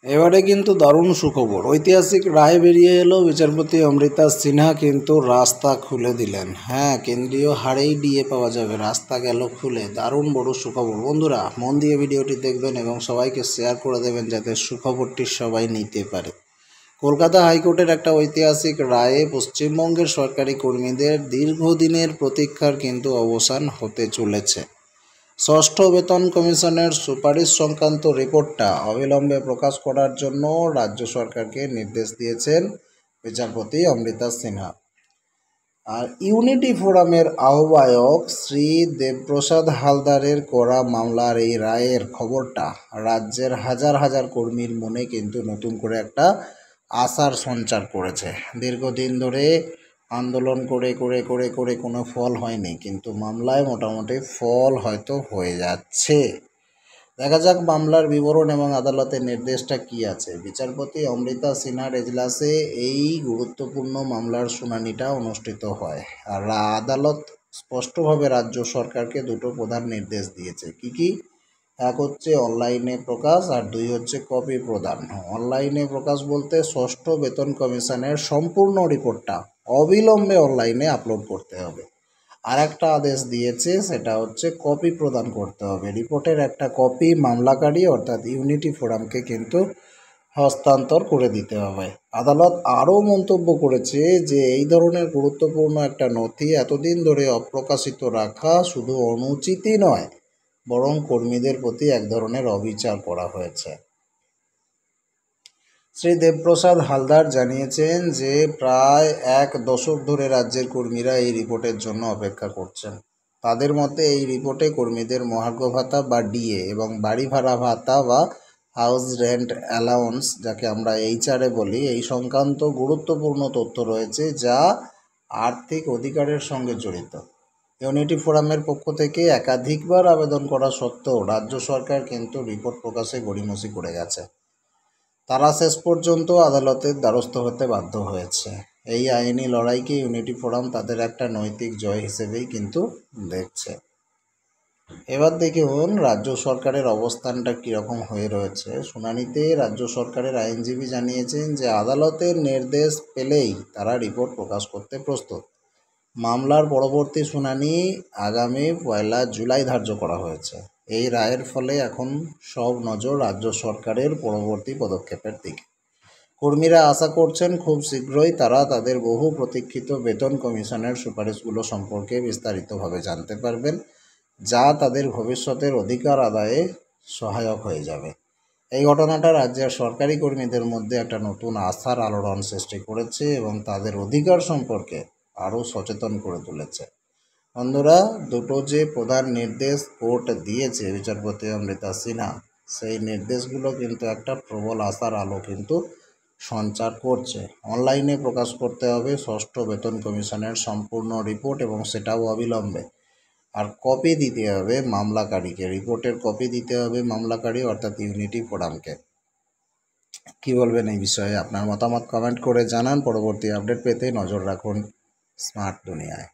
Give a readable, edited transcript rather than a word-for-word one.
এবারে কিন্তু দারুণ সুখবর, ঐতিহাসিক রায় বেরিয়ে এলো। বিচারপতি অমৃতা সিনহা কিন্তু রাস্তা খুলে দিলেন। হ্যাঁ, কেন্দ্রীয় হারেই ডিএ পাওয়া যাবে, রাস্তা গেল খুলে। দারুণ বড় সুখবর। বন্ধুরা মন দিয়ে ভিডিওটি দেখবেন এবং সবাইকে শেয়ার করে দেবেন যাতে সুখবরটি সবাই নিতে পারে। কলকাতা হাইকোর্টের একটা ঐতিহাসিক রায়ে পশ্চিমবঙ্গের সরকারি কর্মীদের দীর্ঘদিনের প্রতীক্ষার কিন্তু অবসান হতে চলেছে। ষষ্ঠ বেতন কমিশনের সুপারিশ সংক্রান্ত রিপোর্টটা অবিলম্বে প্রকাশ করার জন্য রাজ্য সরকারকে নির্দেশ দিয়েছেন বিচারপতি অমৃতা সিনহা। আর ইউনিটি ফোরামের আহ্বায়ক শ্রী দেবপ্রসাদ হালদারের করা মামলার এই রায়ের খবরটা রাজ্যের হাজার হাজার কর্মীর মনে কিন্তু নতুন করে একটা আশার সঞ্চার করেছে। দীর্ঘদিন ধরে আন্দোলন করে করে করে করে কোনো ফল হয়নি, কিন্তু মামলায় মোটামুটি ফল হয়তো হয়ে যাচ্ছে। দেখা যাক মামলার বিবরণ এবং আদালতের নির্দেশটা কি আছে। বিচারপতি অমৃতা সিনহার এজলাসে এই গুরুত্বপূর্ণ মামলার শুনানিটা অনুষ্ঠিত হয়। আর আদালত স্পষ্টভাবে রাজ্য সরকারকে দুটো প্রধান নির্দেশ দিয়েছে। কি? এক হচ্ছে অনলাইনে প্রকাশ, আর দুই হচ্ছে কপি প্রদান। অনলাইনে প্রকাশ বলতে ষষ্ঠ বেতন কমিশনের সম্পূর্ণ রিপোর্টটা অবিলম্বে অনলাইনে আপলোড করতে হবে। আর একটা আদেশ দিয়েছে, সেটা হচ্ছে কপি প্রদান করতে হবে। রিপোর্টের একটা কপি মামলাকারী অর্থাৎ ইউনিটি ফোরামকে কিন্তু হস্তান্তর করে দিতে হবে। আদালত আরও মন্তব্য করেছে যে এই ধরনের গুরুত্বপূর্ণ একটা নথি এতদিন ধরে অপ্রকাশিত রাখা শুধু অনুচিতই নয়, বরং কর্মীদের প্রতি এক ধরনের অবিচার করা হয়েছে। শ্রী দেবপ্রসাদ হালদার জানিয়েছেন যে প্রায় এক দশক ধরে রাজ্যের কর্মীরা এই রিপোর্টের জন্য অপেক্ষা করছেন। তাদের মতে এই রিপোর্টে কর্মীদের মহার্ঘ ভাতা বা ডিএ এবং বাড়ি ভাড়া ভাতা বা হাউস রেন্ট অ্যালাউন্স, যাকে আমরা এইচআরএ বলি, এই সংক্রান্ত গুরুত্বপূর্ণ তথ্য রয়েছে যা আর্থিক অধিকারের সঙ্গে জড়িত। ইউনিটি ফোরামের পক্ষ থেকে একাধিকবার আবেদন করা সত্ত্বেও রাজ্য সরকার কিন্তু রিপোর্ট প্রকাশে গড়িমসি করে গেছে। তারা শেষ পর্যন্ত আদালতের দ্বারস্থ হতে বাধ্য হয়েছে। এই আইনি লড়াইকে ইউনিটি ফোরাম তাদের একটা নৈতিক জয় হিসেবেই কিন্তু দেখছে। এবার দেখুন রাজ্য সরকারের অবস্থানটা কীরকম হয়ে রয়েছে। শুনানিতে রাজ্য সরকারের আইনজীবী জানিয়েছেন যে আদালতের নির্দেশ পেলেই তারা রিপোর্ট প্রকাশ করতে প্রস্তুত। মামলার পরবর্তী শুনানি আগামী 1 জুলাই ধার্য করা হয়েছে। এই রায়ের ফলে এখন সব নজর রাজ্য সরকারের পরবর্তী পদক্ষেপের দিকে। কর্মীরা আশা করছেন খুব শীঘ্রই তারা তাদের বহু প্রতীক্ষিত বেতন কমিশনের সুপারিশগুলো সম্পর্কে বিস্তারিতভাবে জানতে পারবেন, যা তাদের ভবিষ্যতের অধিকার আদায়ে সহায়ক হয়ে যাবে। এই ঘটনাটা রাজ্যের সরকারি কর্মীদের মধ্যে একটা নতুন আশার আলোড়ন সৃষ্টি করেছে এবং তাদের অধিকার সম্পর্কে আরও সচেতন করে তুলেছে। বন্ধুরা, দুটো যে প্রধান নির্দেশ কোর্ট দিয়েছে বিচারপতি অমৃতা সিনহা, সেই নির্দেশগুলো কিন্তু একটা প্রবল আশার আলো কিন্তু সঞ্চার করছে। অনলাইনে প্রকাশ করতে হবে ষষ্ঠ বেতন কমিশনের সম্পূর্ণ রিপোর্ট এবং সেটাও অবিলম্বে। আর কপি দিতে হবে মামলাকারীকে, রিপোর্টের কপি দিতে হবে মামলাকারী অর্থাৎ ইউনিটি ফোরামকে। কি বলবেন এই বিষয়ে? আপনার মতামত কমেন্ট করে জানান। পরবর্তী আপডেট পেতে নজর রাখুন স্মার্ট দুনিয়ায়।